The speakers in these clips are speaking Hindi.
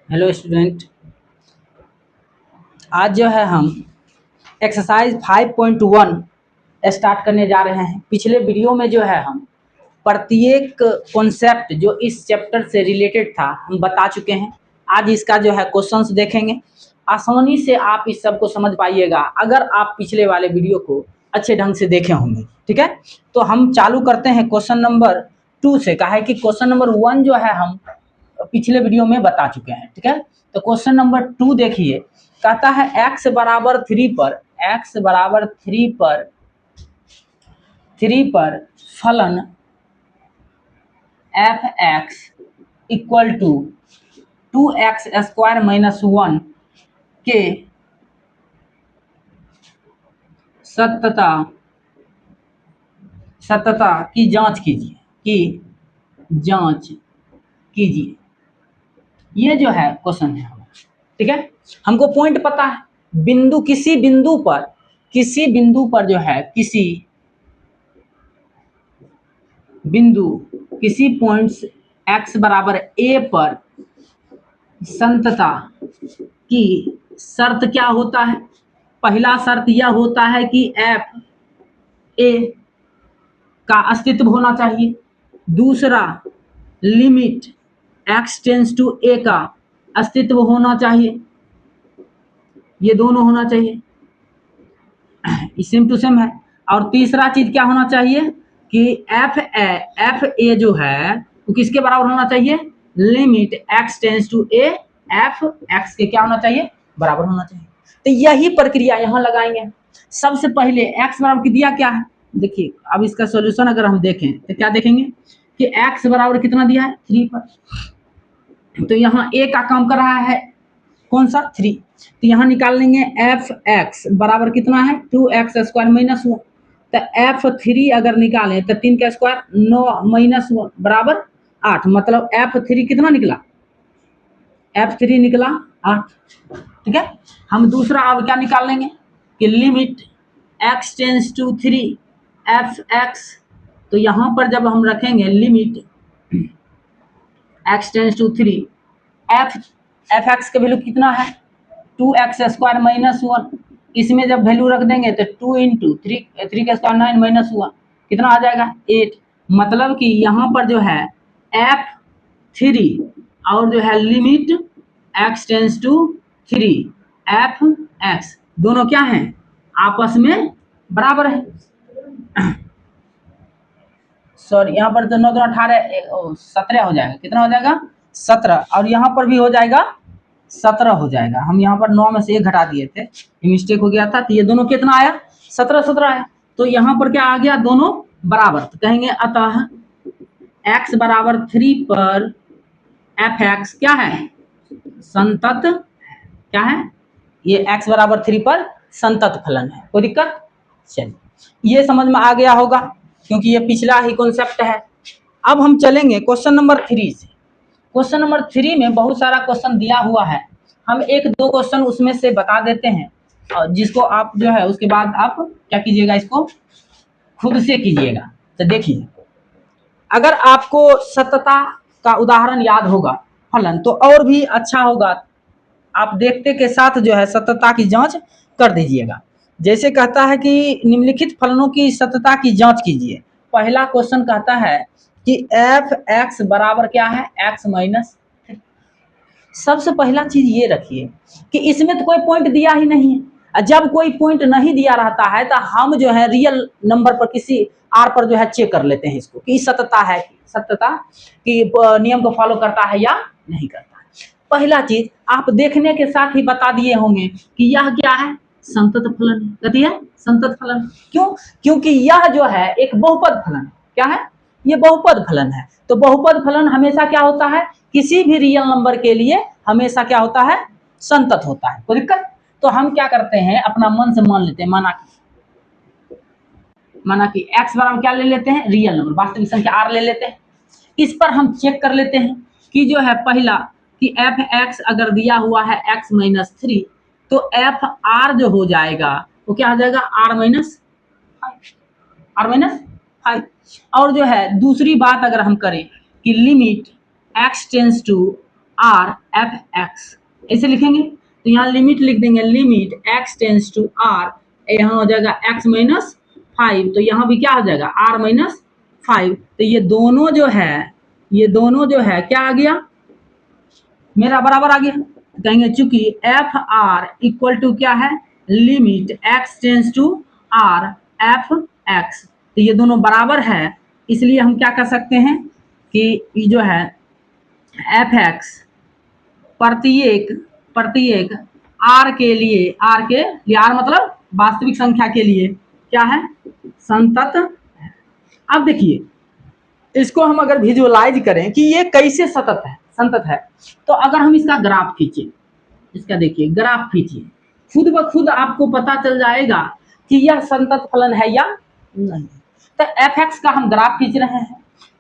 Hello student. आज जो है हम एक्सरसाइज 5.1 स्टार्ट करने जा रहे हैं। पिछले वीडियो में जो है हम प्रत्येक कॉन्सेप्ट जो इस चैप्टर से रिलेटेड था हम बता चुके हैं। आज इसका जो है क्वेश्चंस देखेंगे, आसानी से आप इस सब को समझ पाइएगा अगर आप पिछले वाले वीडियो को अच्छे ढंग से देखे होंगे। ठीक है, तो हम चालू करते हैं क्वेश्चन नंबर 2 से। कहा है कि क्वेश्चन नंबर 1 जो है हम पिछले वीडियो में बता चुके हैं। ठीक है, तो क्वेश्चन नंबर 2 देखिए, कहता है x बराबर 3 पर फलन f x equal to 2x square minus 1 के सत्यता की जांच कीजिए। ये जो है क्वेश्चन है हमारा। ठीक है, हमको पॉइंट पता है, किसी बिंदु पर जो है किसी पॉइंट्स x बराबर a पर संतता की शर्त क्या होता है। पहला शर्त यह होता है कि f a का अस्तित्व होना चाहिए। दूसरा, limit x tends to a का अस्तित्व होना चाहिए। ये दोनों होना चाहिए, सेम टू सेम है। और तीसरा चीज क्या होना चाहिए कि एफ ए जो है वो किसके बराबर होना चाहिए, limit x tends to a f x के क्या होना चाहिए, बराबर होना चाहिए। तो यही प्रक्रिया यहाँ लगाएंगे। सबसे पहले x बराबर की दिया क्या है, देखिए अब इसका सॉल्यूशन अगर हम देखें तो क्या देखेंगे कि x बराबर कितना दिया है 3 पर। तो यहाँ a का काम कर रहा है कौन सा 3, तो यहाँ निकाल लेंगे एफ एक्स बराबर कितना है 2x स्क्वायर माइनस 1। तो f3 अगर निकालें तो 3 का स्क्वायर 9 माइनस 1 बराबर 8, मतलब f3 कितना निकला, f3 निकला 8। ठीक है, हम दूसरा अब क्या निकाल लेंगे कि limit x tends to 3 f x. तो यहाँ पर जब हम रखेंगे limit x tends to 3 f x का वैल्यू कितना है 2x स्क्वायर माइनस 1। इसमें जब वैल्यू रख देंगे तो 2 इंटू 3 का स्क्वायर 9 माइनस 1 कितना आ जाएगा 8। मतलब कि यहाँ पर जो है f3 और जो है limit x tends to 3 f x दोनों क्या हैं, आपस में बराबर है। सॉरी, यहाँ पर तो 9 2 18 17 हो जाएगा, कितना हो जाएगा 17, और यहाँ पर भी हो जाएगा 17 हो जाएगा। हम यहाँ पर 9 में से 1 घटा दिए थे, ये मिस्टेक हो गया था। तो ये दोनों कितना आया 17 आया। तो यहाँ पर क्या आ गया, दोनों बराबर। तो कहेंगे अतः x बराबर 3 पर एफ एक्स क्या है, संतत क्या है, ये x बराबर 3 पर संतत फलन है। कोई दिक्कत, चलिए ये समझ में आ गया होगा क्योंकि ये पिछला ही कॉन्सेप्ट है। अब हम चलेंगे क्वेश्चन नंबर 3 से। क्वेश्चन नंबर 3 में बहुत सारा क्वेश्चन दिया हुआ है, हम 1-2 क्वेश्चन उसमें से बता देते हैं, और जिसको आप जो है उसके बाद आप क्या कीजिएगा, इसको खुद से कीजिएगा। तो देखिए, अगर आपको सत्यता का उदाहरण याद होगा फलन, तो और भी अच्छा होगा, आप देखते के साथ जो है सत्यता की जांच कर दीजिएगा। जैसे कहता है कि निम्नलिखित फलनों की सत्यता की जांच कीजिए। पहला क्वेश्चन कहता है कि एफ एक्स बराबर क्या है, एक्स माइनस। सबसे पहला चीज ये रखिए कि इसमें तो कोई पॉइंट दिया ही नहीं है। जब कोई पॉइंट नहीं दिया रहता है तो हम जो है रियल नंबर पर किसी आर पर जो है चेक कर लेते हैं इसको कि सत्यता की नियम को फॉलो करता है या नहीं करता है। पहला चीज आप देखने के साथ ही बता दिए होंगे कि यह क्या है, संतत फलन। कहती है संतत फलन, क्यों, क्योंकि यह जो है एक बहुपद फलन। क्या है, ये बहुपद फलन है। तो बहुपद फलन हमेशा क्या होता है, किसी भी रियल नंबर के लिए हमेशा क्या होता है, संतत होता है। कोई दिक्कत, तो हम क्या करते हैं अपना मन से मान लेते हैं, माना कि x बराबर क्या ले लेते हैं, रियल नंबर वास्तविक संख्या r ले लेते हैं। इस पर हम चेक कर लेते हैं कि जो है पहला कि एफ एक्स अगर दिया हुआ है x माइनस 3, तो एफ आर जो हो जाएगा वो क्या हो जाएगा r माइनस 5। और जो है दूसरी बात अगर हम करें कि limit x tends to r f x, ऐसे लिखेंगे। तो यहाँ लिमिट लिख देंगे, limit x tends to r, यहाँ हो जाएगा एक्स माइनस 5, तो यहाँ भी क्या हो जाएगा आर माइनस 5। तो ये दोनों जो है, ये दोनों जो है क्या आ गया मेरा बराबर आ गया। कहेंगे चूंकि एफ आर इक्वल टू क्या है, limit x tends to r f x, तो ये दोनों बराबर है, इसलिए हम क्या कर सकते हैं कि ये जो है एफ एक्स प्रत्येक प्रत्येक आर के लिए, आर मतलब वास्तविक संख्या के लिए क्या है, संतत है। अब देखिए इसको हम अगर विजुअलाइज करें कि ये कैसे सतत है, संतत है, तो अगर हम इसका ग्राफ खींचे, इसका देखिए ग्राफ खींचिए, खुद ब खुद आपको पता चल जाएगा कि यह संतत फलन है या नहीं। तो एफ एक्स का हम ग्राफ खींच रहे हैं,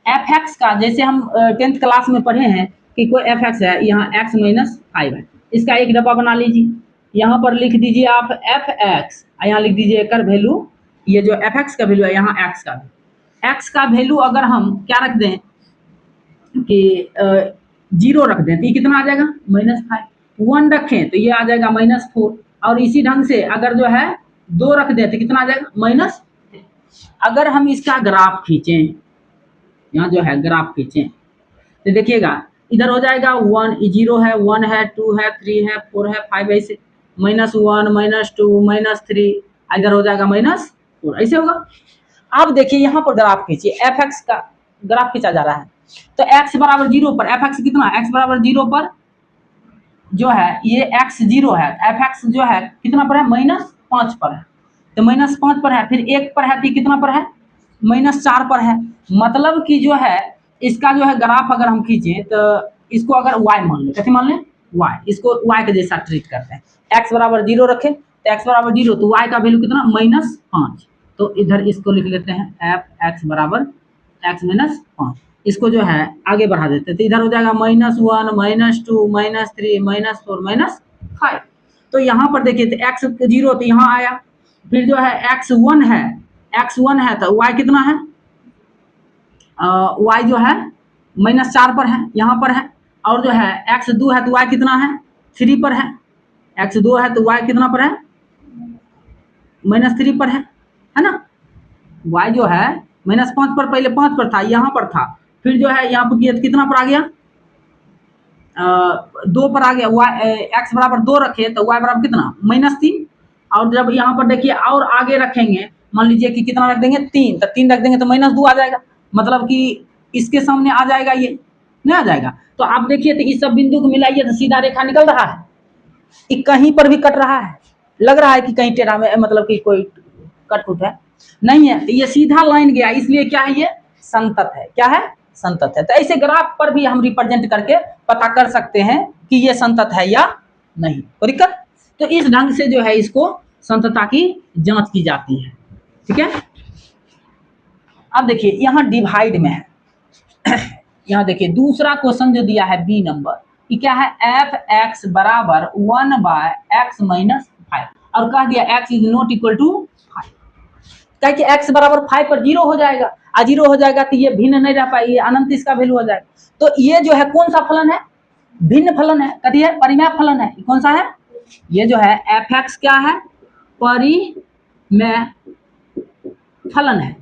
एफ एक्स का जैसे हम 10th क्लास में पढ़े हैं कि कोई एफ एक्स है, यहाँ एक्स माइनस 5 है, इसका एक डब्बा बना लीजिए, यहाँ पर लिख दीजिए आप एफ एक्स, यहाँ लिख दीजिए एक वैल्यू, ये जो एफ एक्स का वैल्यू है, यहाँ एक्स का भी, एक्स का वैल्यू अगर हम क्या रख दें कि 0 रख दें तो ये कितना आ जाएगा -5, 1 रखें तो ये आ जाएगा -4, और इसी ढंग से अगर जो है 2 रख दें तो कितना आ जाएगा -। अगर हम इसका ग्राफ खींचें, यहाँ जो है ग्राफ खींचें तो देखिएगा इधर हो जाएगा 1, 0 है, 1 है, 2 है, 3 है, 4 है, 5 ऐसे, -1 -2 -3, इधर हो जाएगा -4, ऐसे होगा। अब देखिए यहाँ पर ग्राफ खींचिए, एफ एक्स का ग्राफ खींचा जा रहा है, तो x बराबर 0 पर एफ एक्स कितना, x बराबर 0 पर जो है ये x 0 है, एफ एक्स जो है कितना पर है -5 पर है, तो -5 पर है, फिर 1 पर है तो कितना पर है -4 पर है, मतलब कि जो है इसका जो है ग्राफ अगर हम खींचे तो इसको अगर y मान लें, कैसे मान लें y, इसको y के जैसा ट्रीट करते हैं, x बराबर 0 रखें तो x बराबर 0, तो y का वैल्यू कितना -5, तो इधर इसको लिख लेते हैं एफ एक्स बराबर x -5, इसको जो है आगे बढ़ा देते हैं, तो इधर हो जाएगा -1 -2 -3 -4 -5। तो यहाँ पर देखिए तो x 0 तो यहाँ आया, फिर जो है x1 है तो y कितना है, y जो है -4 पर है, यहाँ पर है, और जो है x2 है तो y कितना है 3 पर है, x2 है तो y कितना पर है -3 पर है ना, y जो है -5 पर, पहले 5 पर था, यहाँ पर था, फिर जो है यहाँ पर कितना पर आ गया 2 पर आ गया, x बराबर 2 रखे तो y बराबर कितना -3, और जब यहाँ पर देखिए और आगे रखेंगे, मान लीजिए कि कितना रख देंगे 3, तो 3 रख देंगे तो -2 आ जाएगा, मतलब कि इसके सामने आ जाएगा, ये नहीं आ जाएगा। तो आप देखिए तो इस सब बिंदु को मिलाइए तो सीधा रेखा निकल रहा है, ये कहीं पर भी कट रहा है, लग रहा है कि कहीं टेढ़ा में, मतलब कि कोई कट फुट है, नहीं है, ये सीधा लाइन गया, इसलिए क्या है ये संतत है, क्या है संतत है। तो ऐसे ग्राफ पर भी हम रिप्रेजेंट करके पता कर सकते हैं कि ये संतत है या नहीं, कोई दिक्कत। तो इस ढंग से जो है इसको संततता की जांच की जाती है, ठीक है। अब देखिए यहाँ डिवाइड में है यहाँ देखिए दूसरा क्वेश्चन जो दिया है बी नंबर, ये क्या है एफ एक्स बराबर 1/x -5, और कह दिया x is not equal to 5, क्या कि x बराबर 5 पर 0 हो जाएगा, 0 हो जाएगा तो ये भिन्न नहीं रह पाएगी, अनंत इसका वैल्यू हो जाएगा। तो ये जो है कौन सा फलन है, भिन्न फलन है, कथी है परिमेय फलन है, कौन सा है, ये जो है एफ एक्स क्या है परिमेय फलन है,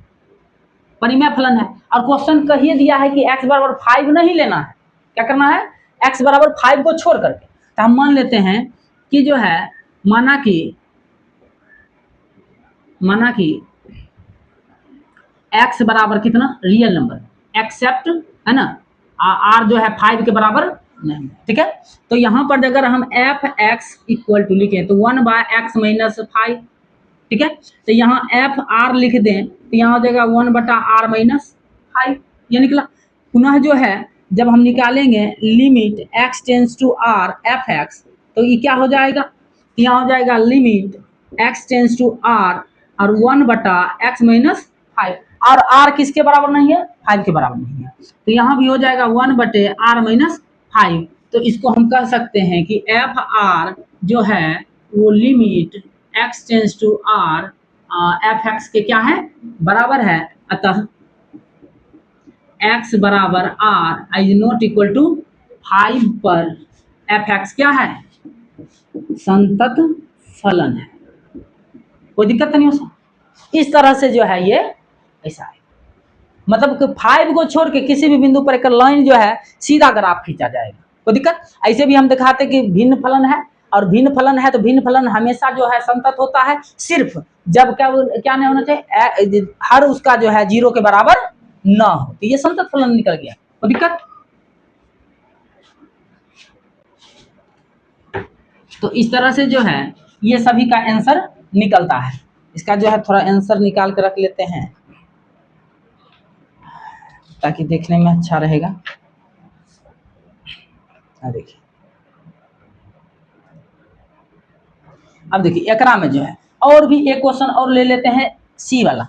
परिमेय फलन है, और क्वेश्चन कहिए दिया है कि x बराबर 5 नहीं लेना है, क्या करना है x बराबर 5 को छोड़ करके, तो हम मान लेते हैं कि जो है माना कि x बराबर कितना रियल नंबर एक्सेप्ट है ना, r जो है 5 के बराबर नहीं, ठीक है। तो यहाँ पर अगर हम एफ एक्स इक्वल टू लिखें तो 1/x -5, ठीक है, तो यहाँ एफ आर लिख दें तो यहाँ हो जाएगा 1/r -5, ये निकला। पुनः जो है जब हम निकालेंगे limit x tends to r f x, तो ये क्या हो जाएगा, यहाँ हो जाएगा limit x tends to r और 1/x -5, और r किसके बराबर नहीं है 5 के बराबर नहीं है, तो यहाँ भी हो जाएगा 1/r -5। तो इसको हम कह सकते हैं कि एफ आर जो है वो limit x tends to r f x के क्या है बराबर है, अतः x बराबर r is not equal to 5 पर एफ एक्स क्या है, संतत फलन है, कोई दिक्कत तो नहीं हो सकता। इस तरह से जो है ये ऐसा है, मतलब कि 5 को छोड़ के किसी भी बिंदु पर एक लाइन जो है सीधा ग्राफ खींचा जाएगा, कोई दिक्कत। ऐसे भी हम दिखाते कि भिन्न फलन है, और भिन्न फलन है तो भिन्न फलन हमेशा जो है संतत होता है, सिर्फ जब क्या नहीं होना चाहिए, हर उसका जो है 0 के बराबर ना हो, तो ये संतत फलन निकल गया, कोई दिक्कत। तो इस तरह से जो है ये सभी का आंसर निकलता है। इसका जो है थोड़ा आंसर निकाल के रख लेते हैं ताकि देखने में अच्छा रहेगा। देखिए, अब देखिए एकरा में जो है और भी एक क्वेश्चन और ले लेते हैं, सी वाला,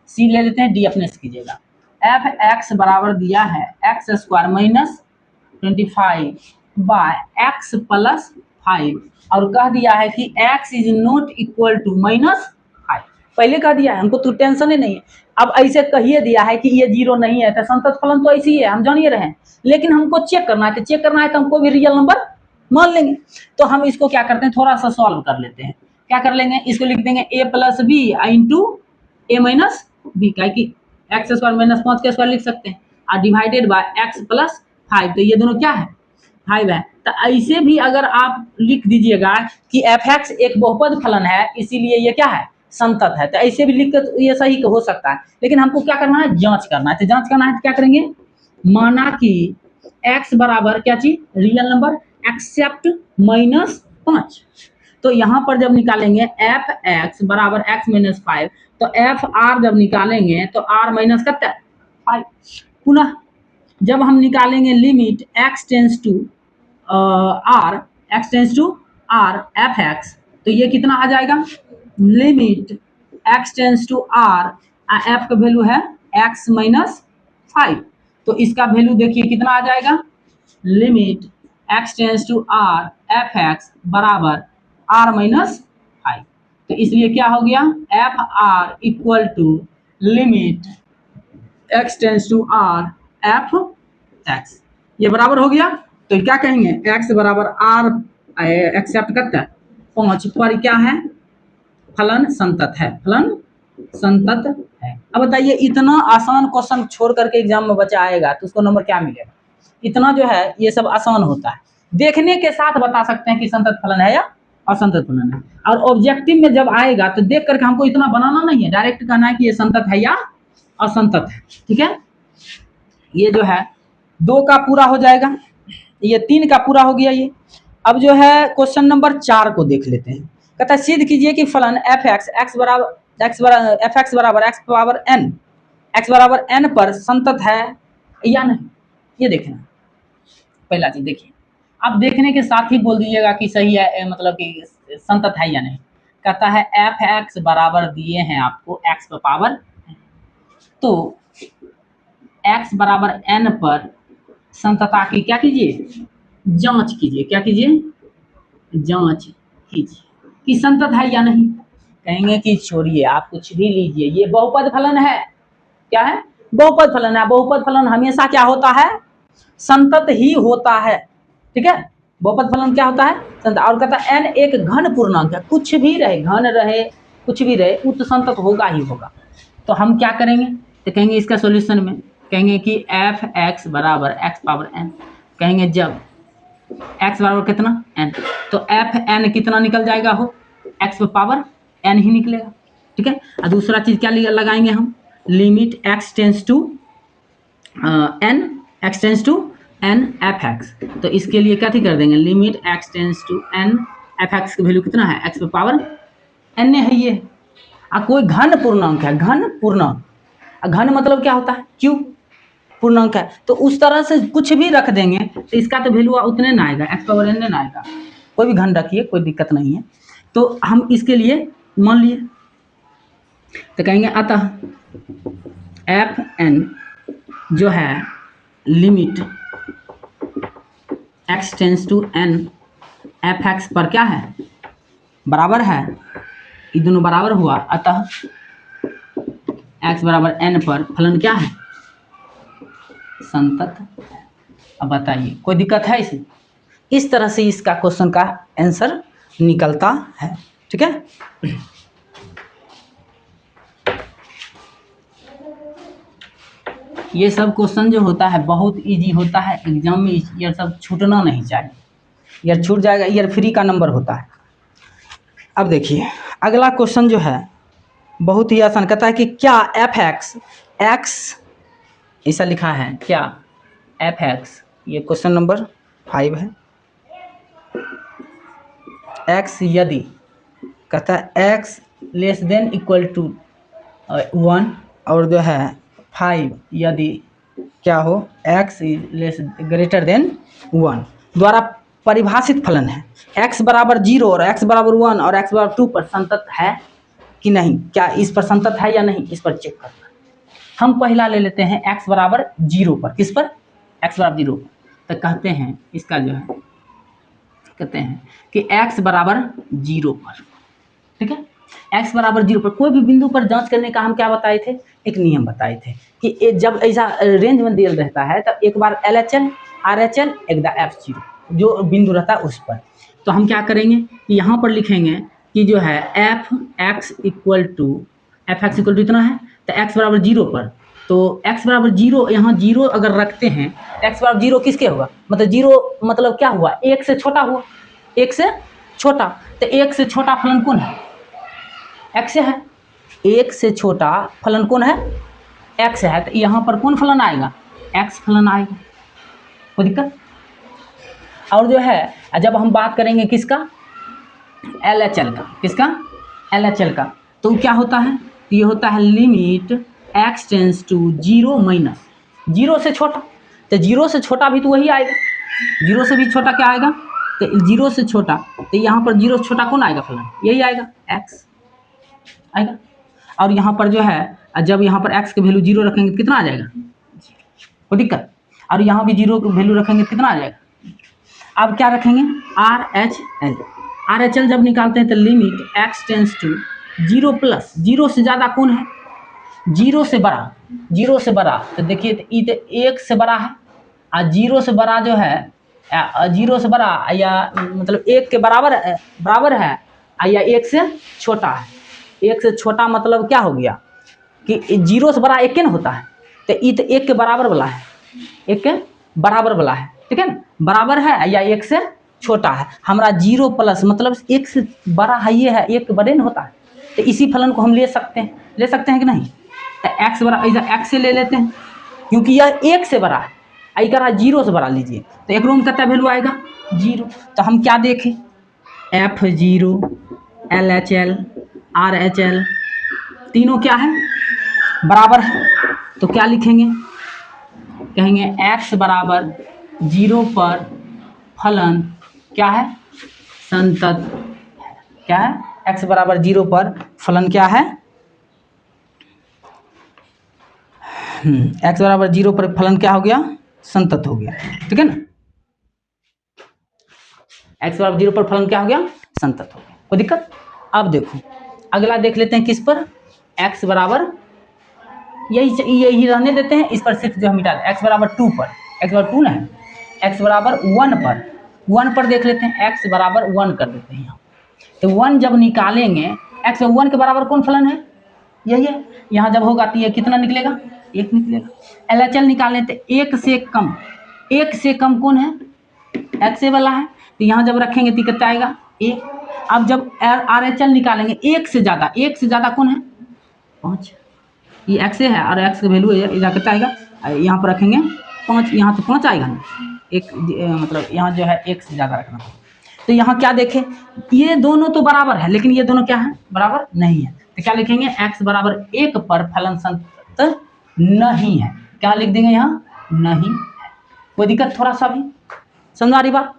सी ले लेते हैं, डी अपने से कीजिएगा। एफ एक्स बराबर दिया है x square minus 25 by x plus 5, और कह दिया है कि x is not equal to -5। पहले कह दिया है, हमको तो टेंशन ही नहीं है। अब ऐसे कहिए दिया है कि ये 0 नहीं है, तो संतत फलन तो ऐसी ही है, हम जानिए रहे हैं, लेकिन हमको चेक करना है, तो चेक करना है तो हमको भी रियल नंबर मान लेंगे। तो हम इसको क्या करते हैं, थोड़ा सा सॉल्व कर लेते हैं। क्या कर लेंगे, इसको लिख देंगे a plus b into a minus b, क्या कि एक्स स्क्वायर माइनस 5 का स्क्वायर लिख सकते हैं, और डिवाइडेड बाय एक्स प्लस 5, तो ये दोनों क्या है 5 है। तो ऐसे भी अगर आप लिख दीजिएगा कि एफ एक्स एक बहुपद फलन है, इसीलिए ये क्या है संतत है, तो ऐसे भी लिख कर ये सही हो सकता है। लेकिन हमको क्या करना है, जांच करना है, तो जांच करना है तो क्या करेंगे, माना कि x बराबर क्या चीज रियल नंबर एक्सेप्ट -5, तो यहाँ पर जब निकालेंगे एफ एक्स बराबर एक्स माइनस 5, तो एफ आर जब निकालेंगे तो आर माइनस कितना 5। पुनः जब हम निकालेंगे limit x tends to r, x tends to r f x, तो ये कितना आ जाएगा, limit x tends to r, f का वैल्यू है x माइनस 5, तो इसका वैल्यू देखिए कितना आ जाएगा, limit x tends to r f x बराबर r माइनस 5। तो इसलिए क्या हो गया, f r equal to limit x tends to r f x, ये बराबर हो गया। तो क्या कहेंगे, x बराबर r एक्सेप्ट करता है 5 पर क्या है, फलन संतत है, फलन संतत है। अब बताइए इतना आसान क्वेश्चन छोड़ करके एग्जाम में बच्चा आएगा तो उसको नंबर क्या मिलेगा। इतना जो है ये सब आसान होता है, देखने के साथ बता सकते हैं कि संतत फलन है या असंतत फलन है, और ऑब्जेक्टिव में जब आएगा तो देख करके हमको इतना बनाना नहीं है, डायरेक्ट कहना है कि ये संतत है या असंतत है, ठीक है। ये जो है 2 का पूरा हो जाएगा, ये 3 का पूरा हो गया ये। अब जो है क्वेश्चन नंबर 4 को देख लेते हैं। कहता है सिद्ध कीजिए कि फलन एफ एक्स बराबर एक्स पावर एन, एक्स बराबर एन पर संतत है या नहीं। ये देखना पहला चीज, देखिए अब देखने के साथ ही बोल दीजिएगा कि सही है, मतलब कि संतत है या नहीं। कहता है एफ एक्स बराबर दिए हैं आपको एक्स पावर, तो एक्स बराबर एन पर संतता की क्या कीजिए, जांच कीजिए, क्या कीजिए, जांच कीजिए कि संतत है या नहीं। कहेंगे कि छोड़िए आप कुछ भी लीजिए, ये बहुपद फलन है, क्या है बहुपद फलन है, बहुपद फलन हमेशा क्या होता है संतत ही होता है, ठीक है। बहुपद फलन क्या होता है संतत, और कहता है एन एक घन पूर्णांक है, कुछ भी रहे घन रहे कुछ भी रहे वो तो संतत होगा ही होगा। तो हम क्या करेंगे, तो कहेंगे इसका सॉल्यूशन में कहेंगे कि एफ एक्स बराबर एक्स पावर एन, कहेंगे जब x बराबर कितना n, तो एफ एन कितना निकल जाएगा हो x पावर n ही निकलेगा, ठीक है। और दूसरा चीज क्या लगाएंगे हम, limit x tends to n, x tends to n f x, तो इसके लिए क्या कर देंगे, limit x tends to n f x की वैल्यू कितना है x पावर n है ये। कोई घन पूर्णांक है, घन पूर्णांक, घन मतलब क्या होता है क्यूब पूर्णांक है, तो उस तरह से कुछ भी रख देंगे तो इसका तो वैल्यू उतने ना आएगा, एक्स पावर एन ना आएगा, कोई भी घन रखिए कोई दिक्कत नहीं है। तो हम इसके लिए मान लिए तो कहेंगे अतः एफ एन जो है limit x tends to n f x पर क्या है बराबर है, ये दोनों बराबर हुआ, अतः एक्स बराबर एन पर फलन क्या है संतत है। अब बताइए कोई दिक्कत है इसमें? इस तरह से इसका क्वेश्चन का आंसर निकलता है। ठीक है, ये सब क्वेश्चन जो होता है बहुत इजी होता है, एग्जाम में ये सब छूटना नहीं चाहिए, ईयर छूट जाएगा, ईयर फ्री का नंबर होता है। अब देखिए अगला क्वेश्चन जो है बहुत ही आसान, कहता है कि क्या एफ एक्स ऐसा लिखा है, क्या एफ एक्स, ये क्वेश्चन नंबर 5 है, एक्स यदि कहता है x less than equal to 1 और जो है 5 यदि क्या हो एक्स लेस ग्रेटर देन 1 द्वारा परिभाषित फलन है, x बराबर 0 और x बराबर 1 और x बराबर 2 पर संतत है कि नहीं, क्या इस पर संतत है या नहीं, इस पर चेक करना। हम पहला ले लेते हैं x बराबर 0 पर, किस पर, x बराबर 0 पर, तो कहते हैं इसका जो है कहते हैं कि x बराबर 0 पर, ठीक है, x बराबर 0 पर कोई भी बिंदु पर जांच करने का हम क्या बताए थे, एक नियम बताए थे कि जब ऐसा रेंज में दिया रहता है तब एक बार LHL RHL एक द F0 जो बिंदु रहता है उस पर, तो हम क्या करेंगे कि यहाँ पर लिखेंगे कि जो है एफ एक्स इक्वल टू इतना है, तो x बराबर 0 पर, तो x बराबर 0 यहाँ 0 अगर रखते हैं x बराबर 0 किसके होगा, मतलब 0 मतलब क्या हुआ, 1 से छोटा हुआ, 1 से छोटा, तो 1 से छोटा फलन कौन है, x है, 1 से छोटा फलन कौन है, x है, तो यहाँ पर कौन फलन आएगा, x फलन आएगा, कोई दिक्कत। और जो है जब हम बात करेंगे किसका, LHL का, किसका, LHL का, तो क्या होता है, ये होता है limit x tends to 0 minus 0 से छोटा, तो 0 से छोटा भी तो वही आएगा, 0 से भी छोटा क्या आएगा, तो 0 से छोटा, तो यहाँ पर 0 से छोटा कौन आएगा फलन, यही आएगा x आएगा। और यहाँ पर जो है जब यहाँ पर x के वैल्यू 0 रखेंगे तो कितना आ जाएगा, कोई दिक्कत, और यहाँ भी 0 की वैल्यू रखेंगे तो कितना आ जाएगा। अब क्या रखेंगे RHL जब निकालते हैं तो limit x tends to 0 plus 0 से ज़्यादा कौन है, 0 से बड़ा, 0 से बड़ा, तो देखिए तो 1 से बड़ा है, और 0 से बड़ा जो है 0 से बड़ा या मतलब 1 के बराबर है या 1 से छोटा है, 1 से छोटा मतलब क्या हो गया कि 0 से बड़ा 1 के ना होता है, तो 1 के बराबर वाला है, 1 के बराबर वाला है, ठीक है ना, बराबर है या 1 से छोटा है, हमारा 0 प्लस मतलब 1 से बड़ा है, ये है 1 के बड़े न होता है, तो इसी फलन को हम ले सकते हैं कि नहीं, तो x बराबर ऐसा x से ले लेते हैं क्योंकि यह 1 से बड़ा है, आई कह रहा है 0 से बड़ा लीजिए, तो एक रूम कितना वैल्यू आएगा 0, तो हम क्या देखें F0 LHL RHL तीनों क्या है, बराबर है, तो क्या लिखेंगे, कहेंगे x बराबर 0 पर फलन क्या है, संतत, क्या है, x बराबर 0 पर फलन क्या है, x बराबर 0 पर फलन क्या हो गया, संतत हो गया, ठीक है ना, x बराबर 0 पर फलन क्या हो गया, संतत हो गया, कोई दिक्कत। अब देखो अगला देख लेते हैं किस पर, x बराबर यही रहने देते हैं, इस पर सिर्फ जो हम मिटा x बराबर 2 पर, x बराबर 2 ना है, x बराबर 1 पर देख लेते हैं, x बराबर 1 कर देते हैं यहाँ, तो 1 जब निकालेंगे x 1 के बराबर कौन फलन है, यही है, यहाँ जब होगा तो ये कितना निकलेगा, 1 निकलेगा। LHL निकालें तो 1 से कम कौन है, x वाला है, तो यहाँ जब रखेंगे तो कितना आएगा 1। अब जब RHL निकालेंगे 1 से ज़्यादा कौन है 5, ये x है और x का वैल्यू इधर कितना आएगा, यहाँ पर रखेंगे 5, यहाँ तो 5 आएगा ना, एक मतलब यहाँ जो है 1 से ज़्यादा रखना, तो यहाँ क्या देखें ये दोनों तो बराबर है लेकिन ये दोनों क्या है, बराबर नहीं है, तो क्या लिखेंगे x बराबर 1 पर फलन संतत नहीं है, क्या लिख देंगे यहाँ, नहीं है, कोई दिक्कत थोड़ा सा भी समझा रही बात।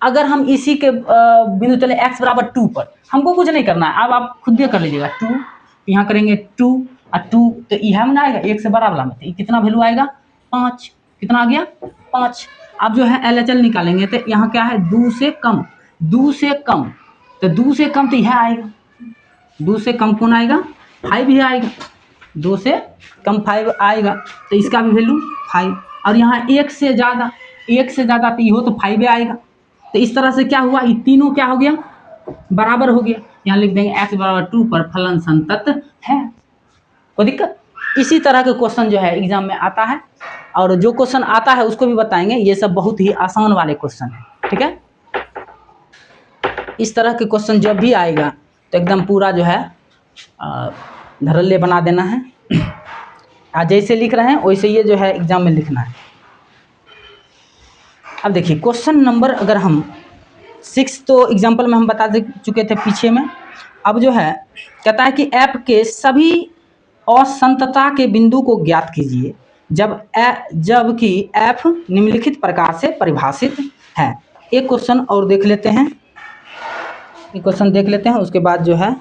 अगर हम इसी के बिंदु चले x बराबर 2 पर, हमको कुछ नहीं करना है, अब आप खुद भी कर लीजिएगा, 2 यहाँ करेंगे 2 और 2 तो यह में ना आएगा 1 से बड़ा वाला में, तो कितना वैल्यू आएगा 5, कितना आ गया 5। अब जो है LHL निकालेंगे तो यहाँ क्या है 2 से कम, तो 2 से कम तो यह आएगा, 2 से कम कौन आएगा 5 ही आएगा, 2 से कम 5 आएगा, तो इसका भी वैल्यू 5, और यहाँ 1 एक से ज़्यादा तो ये हो तो 5 आएगा। तो इस तरह से क्या हुआ, ये तीनों क्या हो गया, बराबर हो गया। यहाँ लिख देंगे x बराबर 2 पर फलन संतत है। कोई दिक्कत? इसी तरह के क्वेश्चन जो है एग्जाम में आता है, और जो क्वेश्चन आता है उसको भी बताएंगे। ये सब बहुत ही आसान वाले क्वेश्चन है, ठीक है। इस तरह के क्वेश्चन जब भी आएगा तो एकदम पूरा जो है धड़ल्ले बना देना है। आज जैसे लिख रहे हैं वैसे ये जो है एग्जाम में लिखना है। अब देखिए क्वेश्चन नंबर, अगर हम 6 तो एग्जाम्पल में हम बता चुके थे पीछे में। अब जो है कहता है कि ऐप के सभी असंतता के बिंदु को ज्ञात कीजिए जबकि एफ निम्नलिखित प्रकार से परिभाषित है। एक क्वेश्चन और देख लेते हैं, एक क्वेश्चन देख लेते हैं, उसके बाद जो है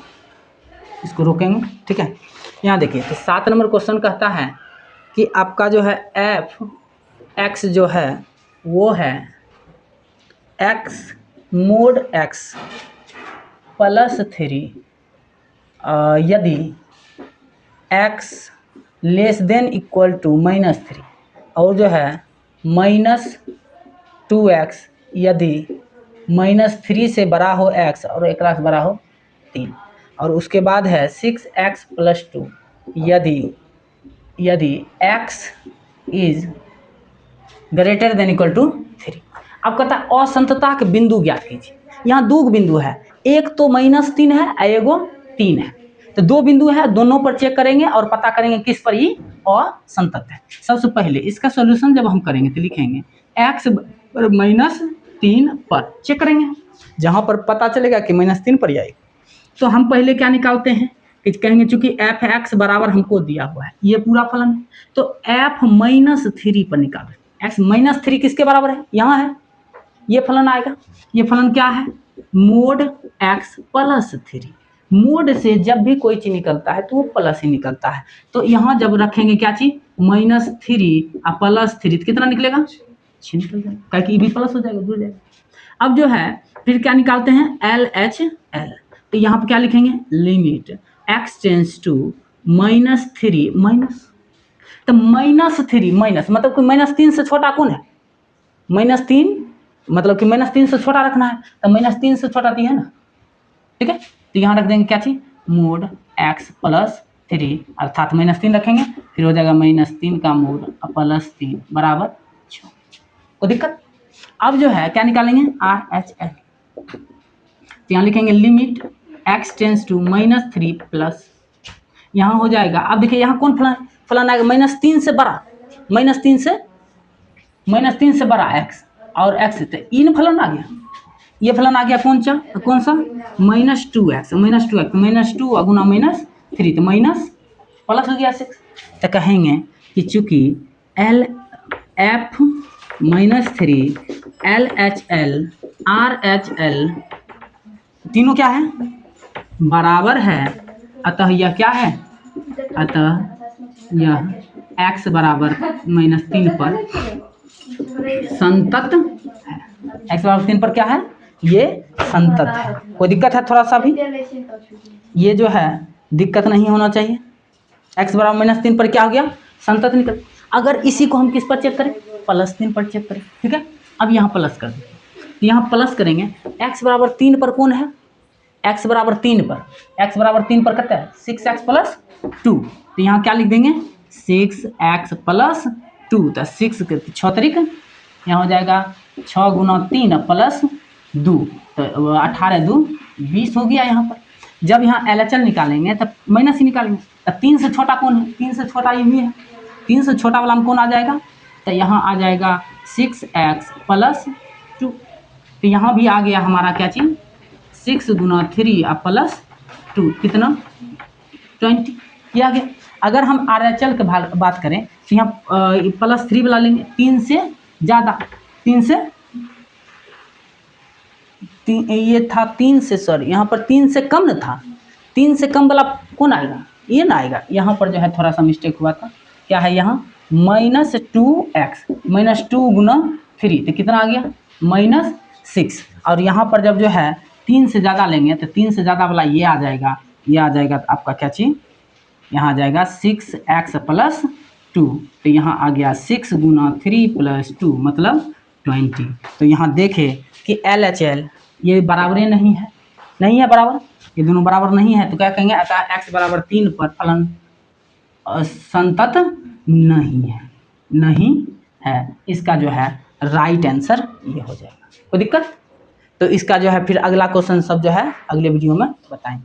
इसको रोकेंगे, ठीक है। यहाँ देखिए तो 7 नंबर क्वेश्चन कहता है कि आपका जो है एफ एक्स जो है वो है एक्स मोड एक्स प्लस 3 यदि x less than equal to -3, और जो है -2x यदि -3 से बड़ा हो x और 1 से बड़ा हो 3, और उसके बाद है 6x + 2 यदि x is greater than equal to 3। अब कहता है असंतता के बिंदु ज्ञात कीजिए। यहाँ 2 बिंदु है, एक तो -3 है और एगो 3 है। तो 2 बिंदु है, दोनों पर चेक करेंगे और पता करेंगे किस पर ये असंतत है। सबसे पहले इसका सॉल्यूशन जब हम करेंगे तो लिखेंगे x -3 पर चेक करेंगे, जहाँ पर पता चलेगा कि -3 पर आएगा। तो हम पहले क्या निकालते हैं कि कहेंगे चूंकि एफ एक्स बराबर हमको दिया हुआ है, ये पूरा फलन है, तो एफ -3 पर निकालें। एक्स -3 किसके बराबर है, यहाँ है, ये फलन आएगा। ये फलन क्या है, मोड x + 3। मोड से जब भी कोई चीज निकलता है तो वो प्लस ही निकलता है। तो यहाँ जब रखेंगे क्या चीज, -3 और +3 तो कितना निकलेगा, 6 निकल जाएगा, क्योंकि ये भी प्लस हो जाएगा, जुड़ जाएगा। अब जो है फिर क्या निकालते हैं, LHL। तो यहाँ पर क्या लिखेंगे, limit x tends to -3 minus, तो -3 माइनस मतलब कि -3 से छोटा कौन है, -3 मतलब कि -3 से छोटा रखना है, तो -3 से छोटा 3 है ना, ठीक है। तो यहाँ रख देंगे क्या चीज, मोड x + 3 अर्थात -3 रखेंगे, फिर हो जाएगा -3 का मोड +3 बराबर 6। कोई दिक्कत? अब जो है क्या निकालेंगे, RHL। तो यहाँ लिखेंगे limit x tends to -3 plus, यहाँ हो जाएगा। अब देखिए यहाँ कौन फलन आएगा, -3 से बड़ा, -3 से बड़ा x और x, तो इन फलन आ गया, ये फलन आ गया कौन सा -2x -2 गुना -3 तो माइनस प्लस हो गया 6। तो कहेंगे कि चूंकि LF -3 LHL RHL तीनों क्या है, बराबर है, अतः यह क्या है, अतः यह x बराबर -3 पर संतत है। x बराबर 3 पर क्या है, ये संतत है। कोई दिक्कत है थोड़ा सा भी, ये जो है दिक्कत नहीं होना चाहिए। x बराबर -3 पर क्या हो गया, संतत निकल। अगर इसी को हम किस पर चेक करें, +3 पर चेक करें, ठीक है। अब यहाँ प्लस कर दें, यहाँ प्लस करेंगे, x बराबर 3 पर कौन है, x बराबर 3 पर, x बराबर 3 पर कितना है, 6x + 2। तो यहाँ क्या लिख देंगे, 6x + 2, तो 6 के 6 तरीक, यहाँ हो जाएगा 6 गुना 3 + 2, तो 18 2 20 हो गया। यहाँ पर जब यहाँ LHL निकालेंगे तब माइनस ही निकालेंगे, तो 3 से छोटा कौन है, 3 से छोटा ये भी है, 3 से छोटा वाला में कौन आ जाएगा, तो यहाँ आ जाएगा 6x + 2। तो यहाँ भी आ गया हमारा क्या चीज़, 6 गुना 3 + 2 कितना 20, ये आ गया। अगर हम RHL के बात करें तो यहाँ +3 वाला लेंगे, 3 से ज़्यादा, 3 से ये था 3 से, सॉरी यहाँ पर 3 से कम न था, 3 से कम वाला कौन आएगा, ये ना आएगा। यहाँ पर जो है थोड़ा सा मिस्टेक हुआ था, क्या है यहाँ -2x -2 गुना 3 तो कितना आ गया -6। और यहाँ पर जब जो है 3 से ज़्यादा लेंगे तो 3 से ज़्यादा वाला ये आ जाएगा, ये आ जाएगा तो आपका क्या चीज़, यहाँ आ जाएगा 6x + 2। तो यहाँ आ गया 6 गुना 3 + 2 मतलब 20। तो यहाँ देखें कि LHL ये बराबरें नहीं है, नहीं है बराबर, ये दोनों बराबर नहीं है, तो क्या कहेंगे, अतः x बराबर 3 पर फलन संतत नहीं है, नहीं है। इसका जो है राइट आंसर ये हो जाएगा। कोई दिक्कत? तो इसका जो है फिर अगला क्वेश्चन सब जो है अगले वीडियो में बताएंगे।